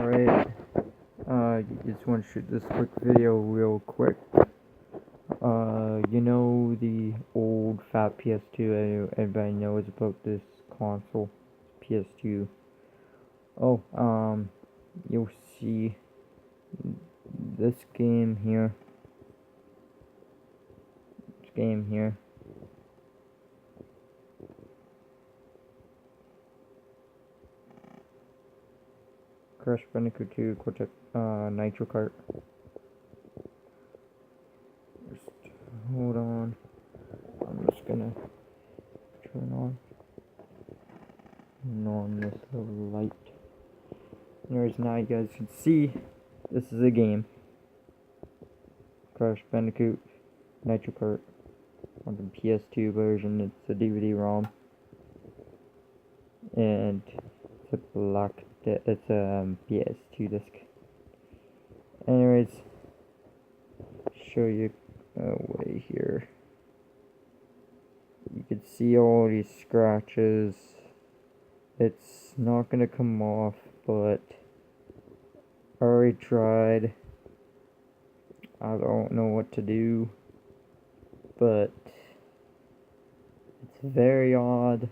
Alright, just want to shoot this quick video real quick. You know the old fat ps2, everybody knows about this console, ps2. Oh, you'll see this game here. Crash Bandicoot 2 Cortex, Nitro Kart. Just hold on. I'm just gonna turn on this light. Anyways, now you guys can see this is a game. Crash Bandicoot Nitro Kart on the ps2 version. It's a DVD Rom, and it's a black. It's a ps2 disc. Anyways, show you way here. You can see all these scratches. It's not gonna come off, but I already tried. I don't know what to do, but it's very odd.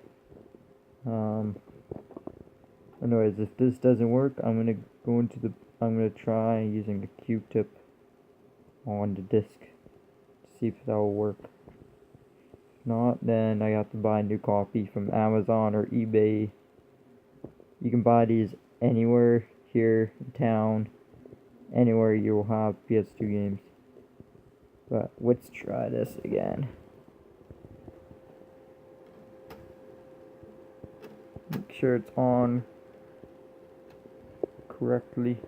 Anyways, if this doesn't work, I'm gonna try using a Q-tip on the disc to see if that will work. If not, then I have to buy a new copy from Amazon or eBay. You can buy these anywhere here in town, anywhere you will have PS2 games. But let's try this again. Make sure it's on correctly.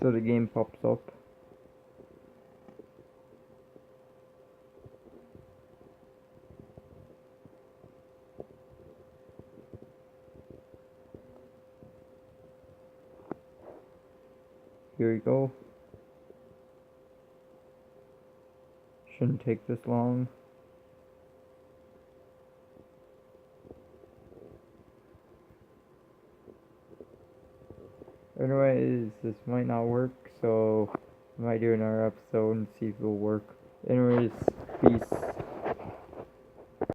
So the game pops up. Here we go. Shouldn't take this long. Anyways, this might not work, so I might do another episode and see if it'll work. Anyways, peace.